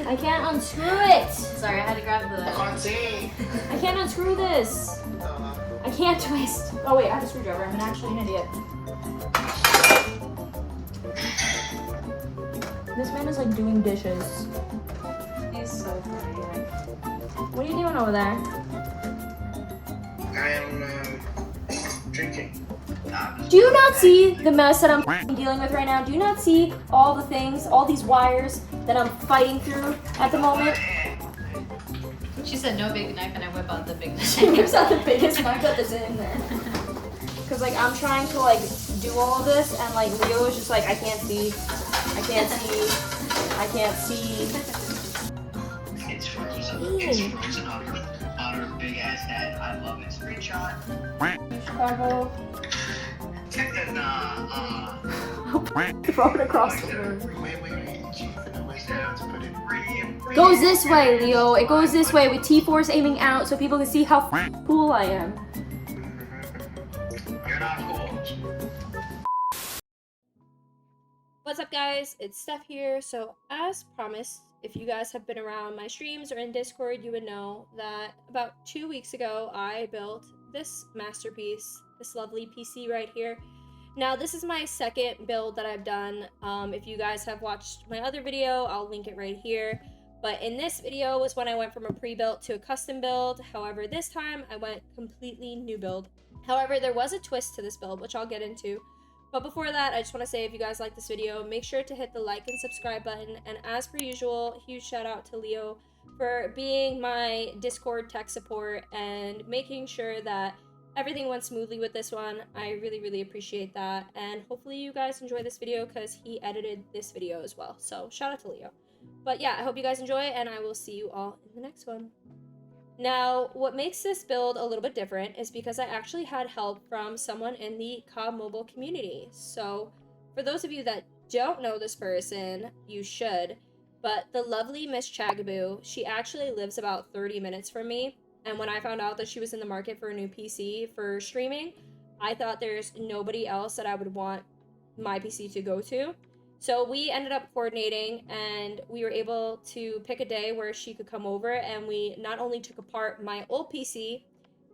I can't unscrew it. Sorry, I had to grab the... I can't see. I can't unscrew this. I can't twist. Oh wait, I have a screwdriver. I'm actually an idiot. This man is like doing dishes. He's so funny. What are you doing over there? I am drinking. Do you not see the mess that I'm dealing with right now? Do you not see all the things, all these wires that I'm fighting through at the moment? She said no big knife, and I whip out the big She knife. whips out the biggest knife that's in there. Cause like I'm trying to like do all of this, and like Leo is just like, I can't see, I can't see, I can't see. It's frozen. It's frozen on her big ass head. I love it. Screenshot. Chicago. And Throw it across the room. wait. Chief, and then we said to put it. Goes this way, Leo. It goes this way with T-Force aiming out so people can see how cool I am. You're not cool. What's up, guys? It's Steph here. So as promised, if you guys have been around my streams or in Discord, you would know that about 2 weeks ago I built this masterpiece, this lovely PC right here. Now this is my second build that I've done. If you guys have watched my other video, I'll link it right here. But in this video was when I went from a pre-built to a custom build. However, this time I went completely new build. However, there was a twist to this build, which I'll get into. But before that, I just want to say, if you guys like this video, make sure to hit the like and subscribe button. And as per usual, huge shout out to Leo for being my Discord tech support and making sure that everything went smoothly with this one. I really appreciate that. And hopefully you guys enjoy this video because he edited this video as well. So shout out to Leo. But yeah, I hope you guys enjoy, and I will see you all in the next one. Now, what makes this build a little bit different is because I actually had help from someone in the COD Mobile community. So, for those of you that don't know this person, you should. But the lovely Miss Chagaboo, she actually lives about 30 minutes from me. And when I found out that she was in the market for a new PC for streaming, I thought there's nobody else that I would want my PC to go to. So we ended up coordinating, and we were able to pick a day where she could come over, and we not only took apart my old PC,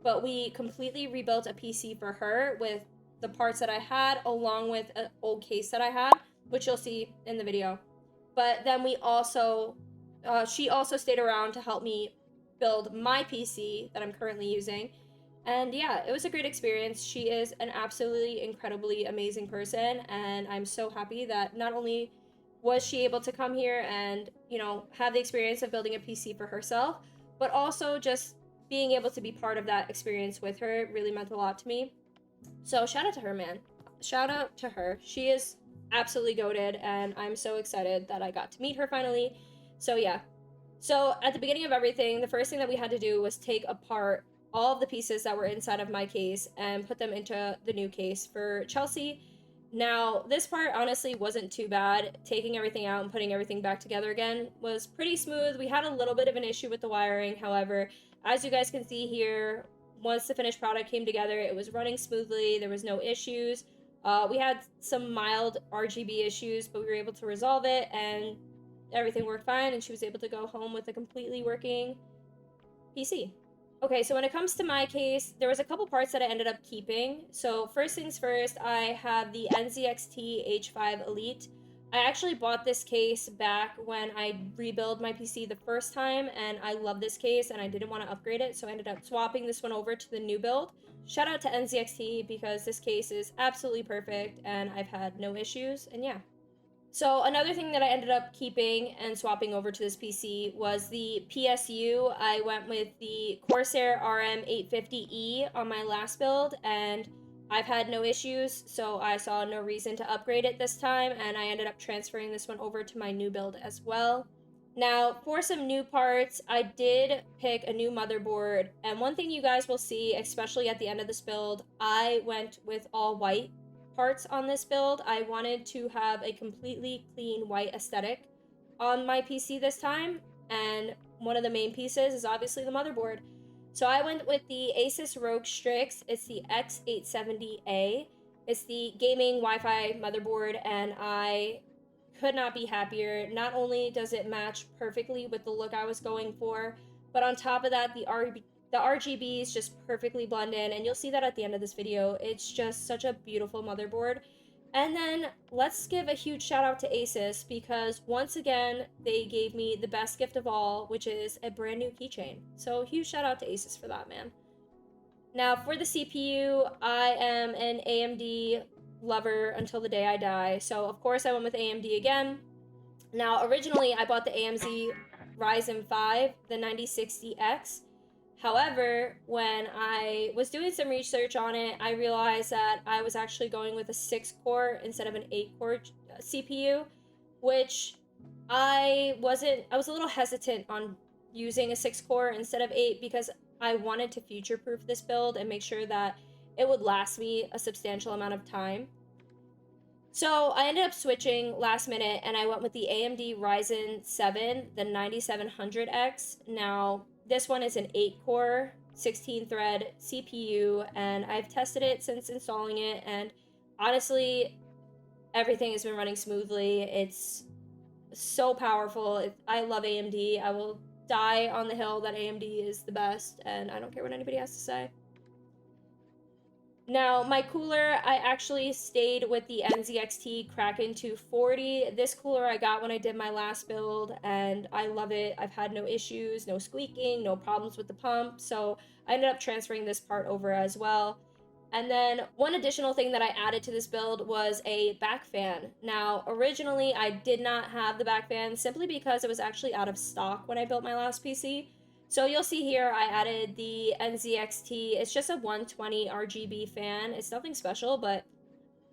but we completely rebuilt a PC for her with the parts that I had, along with an old case that I had, which you'll see in the video. But then we also, she also stayed around to help me build my PC that I'm currently using. And yeah, it was a great experience. She is an absolutely incredibly amazing person, and I'm so happy that not only was she able to come here and, you know, have the experience of building a PC for herself, but also just being able to be part of that experience with her really meant a lot to me. So shout out to her, man. Shout out to her. She is absolutely goated, and I'm so excited that I got to meet her finally. So yeah. So at the beginning of everything, the first thing that we had to do was take apart all of the pieces that were inside of my case and put them into the new case for Chelsea. Now, this part honestly wasn't too bad. Taking everything out and putting everything back together again was pretty smooth. We had a little bit of an issue with the wiring. However, as you guys can see here, once the finished product came together, it was running smoothly. There was no issues. We had some mild RGB issues, but we were able to resolve it, and everything worked fine, and she was able to go home with a completely working PC. Okay, so when it comes to my case, there was a couple parts that I ended up keeping. So first things first, I have the NZXT H5 Elite. I actually bought this case back when I rebuilt my PC the first time, and I love this case, and I didn't want to upgrade it, so I ended up swapping this one over to the new build. Shout out to NZXT because this case is absolutely perfect, and I've had no issues, and yeah. So another thing that I ended up keeping and swapping over to this PC was the PSU. I went with the Corsair RM850E on my last build, and I've had no issues, so I saw no reason to upgrade it this time, and I ended up transferring this one over to my new build as well. Now, for some new parts, I did pick a new motherboard, and one thing you guys will see, especially at the end of this build, I went with all white parts on this build. I wanted to have a completely clean white aesthetic on my PC this time, and one of the main pieces is obviously the motherboard. So I went with the Asus ROG Strix. It's the X870A. It's the gaming Wi-Fi motherboard, and I could not be happier. Not only does it match perfectly with the look I was going for, but on top of that, the RGBs just perfectly blend in, and you'll see that at the end of this video. It's just such a beautiful motherboard. And then let's give a huge shout out to Asus, because once again, they gave me the best gift of all, which is a brand new keychain. So huge shout out to Asus for that, man. Now for the CPU, I am an AMD lover until the day I die. So of course I went with AMD again. Now originally I bought the AMD Ryzen 5, the 9060X. However, when I was doing some research on it, I realized that I was actually going with a 6-core instead of an 8-core CPU, which I was a little hesitant on using a 6-core instead of 8 because I wanted to future-proof this build and make sure that it would last me a substantial amount of time. So I ended up switching last minute and I went with the AMD Ryzen 7, the 9700X. Now, this one is an 8-core, 16-thread CPU, and I've tested it since installing it, and honestly, everything has been running smoothly. It's so powerful. I love AMD. I will die on the hill that AMD is the best, and I don't care what anybody has to say. Now, my cooler, I actually stayed with the NZXT Kraken 240. This cooler I got when I did my last build, and I love it. I've had no issues, no squeaking, no problems with the pump, so I ended up transferring this part over as well. And then one additional thing that I added to this build was a back fan. Now, originally, I did not have the back fan simply because it was actually out of stock when I built my last PC. So you'll see here I added the NZXT. It's just a 120 RGB fan. It's nothing special, but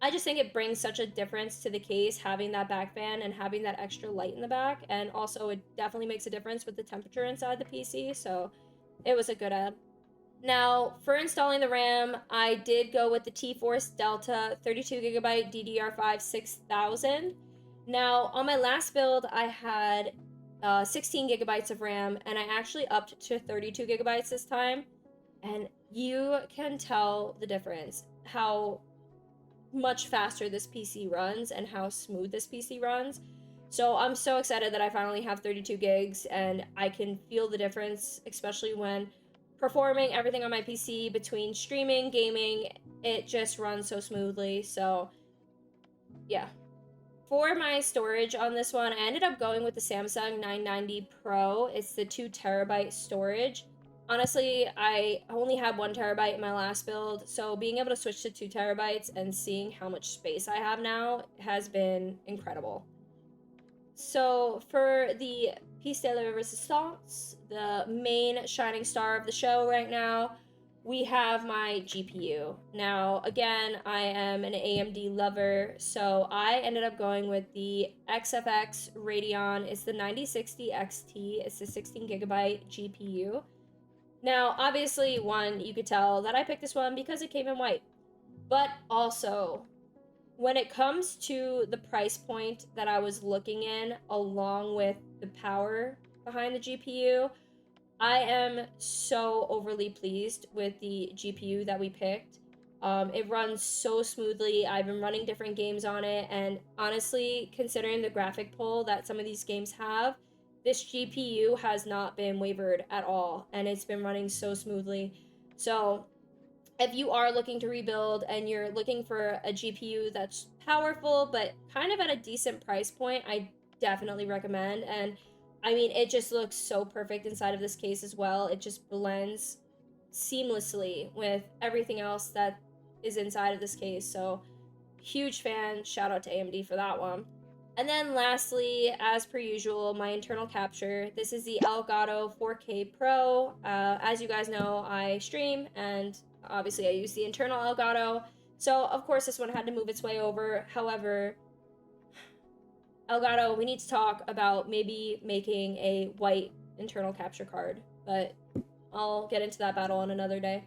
I just think it brings such a difference to the case having that back fan and having that extra light in the back. And also it definitely makes a difference with the temperature inside the PC, so it was a good add. Now, for installing the RAM, I did go with the T-Force Delta 32GB DDR5 6000. Now, on my last build, I had 16 gigabytes of RAM, and I actually upped to 32 gigabytes this time, and you can tell the difference, how much faster this PC runs and how smooth this PC runs. So I'm so excited that I finally have 32 gigs, and I can feel the difference, especially when performing everything on my PC between streaming, gaming. It just runs so smoothly. So yeah. For my storage on this one, I ended up going with the Samsung 990 Pro. It's the 2TB storage. Honestly, I only had 1TB in my last build, so being able to switch to 2TB and seeing how much space I have now has been incredible. So for the piece de la resistance, the main shining star of the show right now, we have my GPU. Now, again, I am an AMD lover, so I ended up going with the XFX Radeon. It's the 9060 XT. It's the 16GB GPU. Now, obviously, you could tell that I picked this one because it came in white. But also, when it comes to the price point that I was looking in, along with the power behind the GPU, I am so overly pleased with the GPU that we picked. It runs so smoothly. I've been running different games on it, and honestly, considering the graphic pull that some of these games have, this GPU has not been wavered at all, and it's been running so smoothly. So if you are looking to rebuild and you're looking for a GPU that's powerful but kind of at a decent price point, I definitely recommend. And I mean, it just looks so perfect inside of this case as well. It just blends seamlessly with everything else that is inside of this case. So huge fan. Shout out to AMD for that one. And then lastly, as per usual, my internal capture. This is the Elgato 4K Pro. As you guys know, I stream, and obviously I use the internal Elgato. So of course this one had to move its way over. However, Elgato, we need to talk about maybe making a white internal capture card, but I'll get into that battle on another day.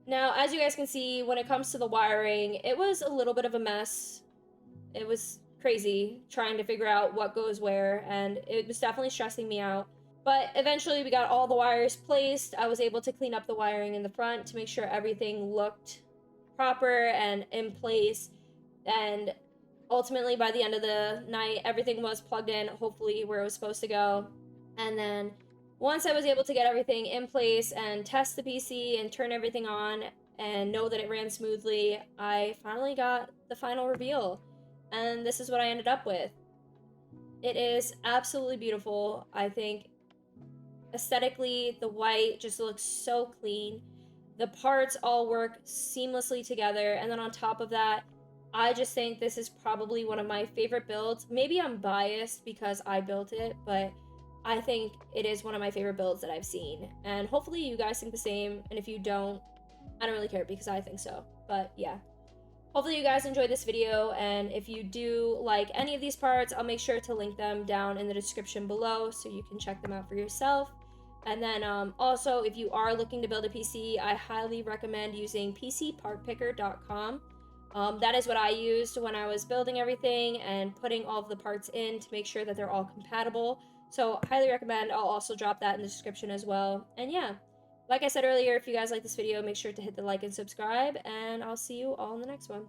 Now, as you guys can see, when it comes to the wiring, it was a little bit of a mess. It was crazy trying to figure out what goes where, and it was definitely stressing me out. But eventually we got all the wires placed. I was able to clean up the wiring in the front to make sure everything looked proper and in place. And ultimately, by the end of the night, everything was plugged in, hopefully where it was supposed to go. And then once I was able to get everything in place and test the PC and turn everything on and know that it ran smoothly, I finally got the final reveal. And this is what I ended up with. It is absolutely beautiful. I think aesthetically, the white just looks so clean. The parts all work seamlessly together. And then on top of that, I just think this is probably one of my favorite builds. Maybe I'm biased because I built it, but I think it is one of my favorite builds that I've seen. And hopefully you guys think the same. And if you don't, I don't really care because I think so. But yeah. Hopefully you guys enjoyed this video, and if you do like any of these parts, I'll make sure to link them down in the description below so you can check them out for yourself. And then also, if you are looking to build a PC, I highly recommend using PCPartPicker.com. That is what I used when I was building everything and putting all of the parts in to make sure that they're all compatible. So highly recommend. I'll also drop that in the description as well. And yeah. Like I said earlier, if you guys like this video, make sure to hit the like and subscribe, and I'll see you all in the next one.